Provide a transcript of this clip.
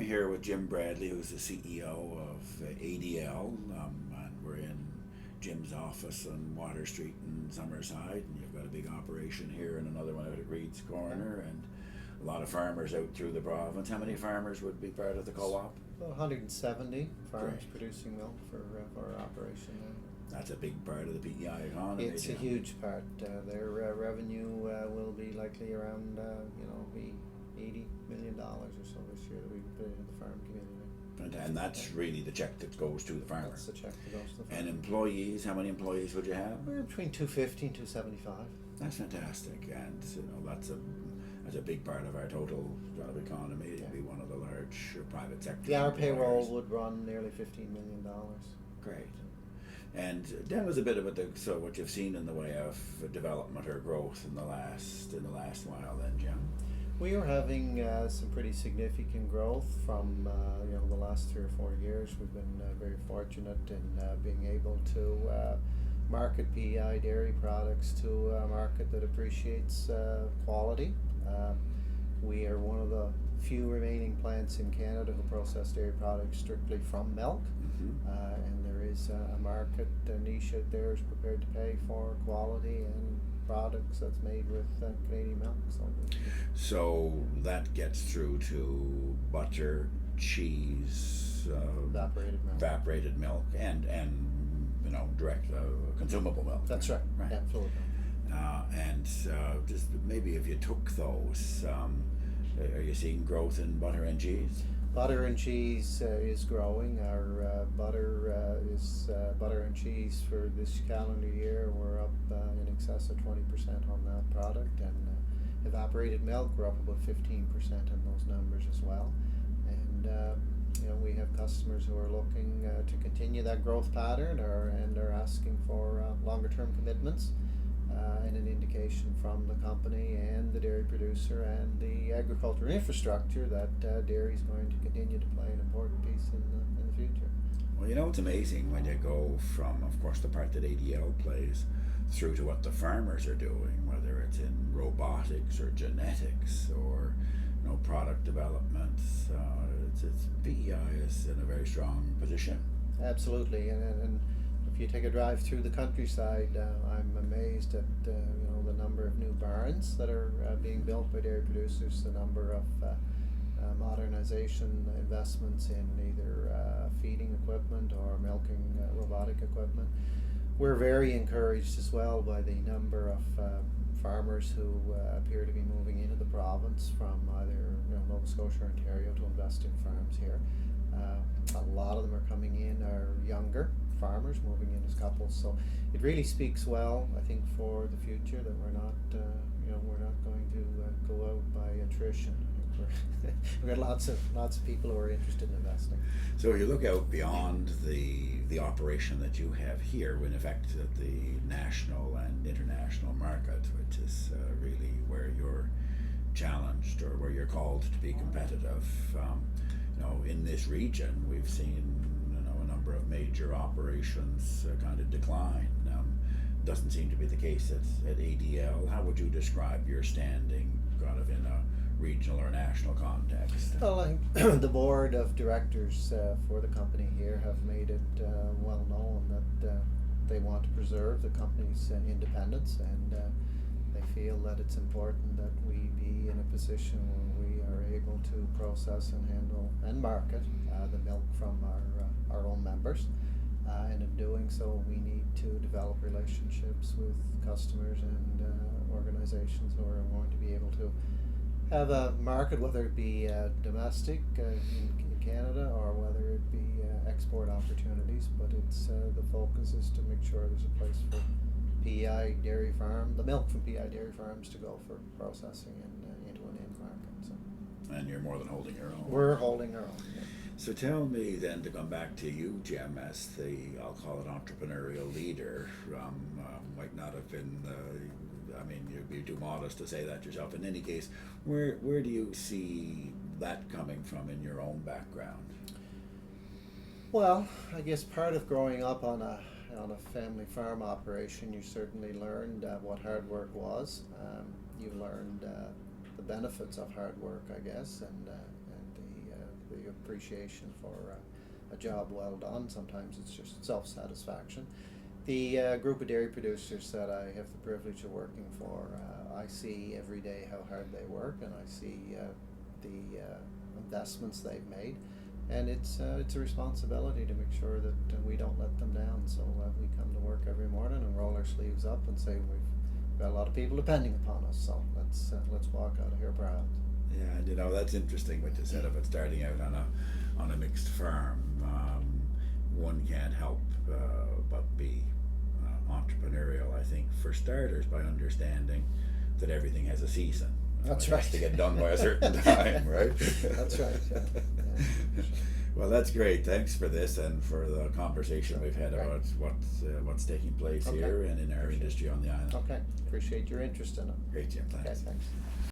here with Jim Bradley, who's the CEO of ADL, and we're in Jim's office on Water Street in Summerside, and you've got a big operation here and another one out at Reed's Corner, and a lot of farmers out through the province. How many farmers would be part of the co-op? About 170 farmers Great. producing milk for our operation now. That's a big part of the PEI economy. It's a huge part. Their revenue will be likely around, be $80 million or so this year that we put into the farm community. And that's really the check that goes to the farmer. That's the check that goes to the farmer. And employees, how many employees would you have? We're between 250 and 275. That's fantastic, and that's a big part of our total job economy. It'd be one of the large private sector. Our payroll employers. would run nearly $15 million. Great. And tell us a bit about what you've seen in the way of development or growth in the last while, then, Jim. We are having some pretty significant growth from the last 3 or 4 years. We've been very fortunate in being able to market PEI dairy products to a market that appreciates quality. We are one of the few remaining plants in Canada who process dairy products strictly from milk, and there is a market niche out there is prepared to pay for quality and products that's made with Canadian milk. So that gets through to butter, cheese, evaporated milk, and direct consumable milk. That's right. Yeah, absolutely. And just maybe if you took those, are you seeing growth in butter and cheese? Butter and cheese is growing. Our butter and cheese for this calendar year, we're up in excess of 20% on that product, and evaporated milk, we're up about 15% in those numbers as well. And we have customers who are looking to continue that growth pattern, and are asking for longer-term commitments. And an indication from the company and the dairy producer and the agricultural infrastructure that dairy is going to continue to play an important piece in the future. Well, it's amazing when you go from, of course, the part that ADL plays through to what the farmers are doing, whether it's in robotics or genetics or product development. It's PEI is in a very strong position. Absolutely, and if you take a drive through the countryside, I'm amazed at the number of new barns that are being built by dairy producers, the number of modernization investments in either feeding equipment or milking robotic equipment. We're very encouraged as well by the number of farmers who appear to be moving into the province from either Nova Scotia or Ontario to invest in farms here. A lot of them are coming in are younger farmers moving in as couples, so it really speaks well, I think, for the future that we're not going to go out by attrition. We've got lots of people who are interested in investing. So you look out beyond the operation that you have here, in effect, at the national and international market, which is really where you're challenged or where you're called to be competitive. In this region, we've seen a number of major operations kind of decline. Doesn't seem to be the case at ADL. How would you describe your standing kind of in a regional or national context? Well, the board of directors for the company here have made it well known that they want to preserve the company's independence, and they feel that it's important that we be in a position where we are able to process and handle and market the milk from our own members. And in doing so, we need to develop relationships with customers and organizations who are going to be able to have a market, whether it be domestic in Canada or whether it be export opportunities. But it's the focus is to make sure there's a place for PEI dairy farm, the milk from PEI dairy farms, to go for processing into an end market. So. And you're more than holding your own. We're holding our own. Yeah. So tell me then, to come back to you, Jim, as the, I'll call it, entrepreneurial leader, might not have been, you'd be too modest to say that yourself. In any case, where do you see that coming from in your own background? Well, I guess part of growing up on a family farm operation, you certainly learned what hard work was. You learned the benefits of hard work, I guess, and the appreciation for a job well done. Sometimes it's just self-satisfaction. The group of dairy producers that I have the privilege of working for, I see every day how hard they work, and I see the investments they've made, and it's a responsibility to make sure that we don't let them down. So we come to work every morning and roll our sleeves up and say we've got a lot of people depending upon us. So let's walk out of here proud. Yeah, and you know, that's interesting what you said about starting out on a mixed farm. One can't help but be entrepreneurial, I think, for starters, by understanding that everything has a season. That's It right. has to get done by a certain time, right? That's right. Yeah. Yeah. Well, that's great. Thanks for this and for the conversation we've had Right. about what's taking place Okay. here and in our Appreciate industry on the island. Okay. Appreciate your interest in it. Great, Jim. Okay. Thanks. Thanks.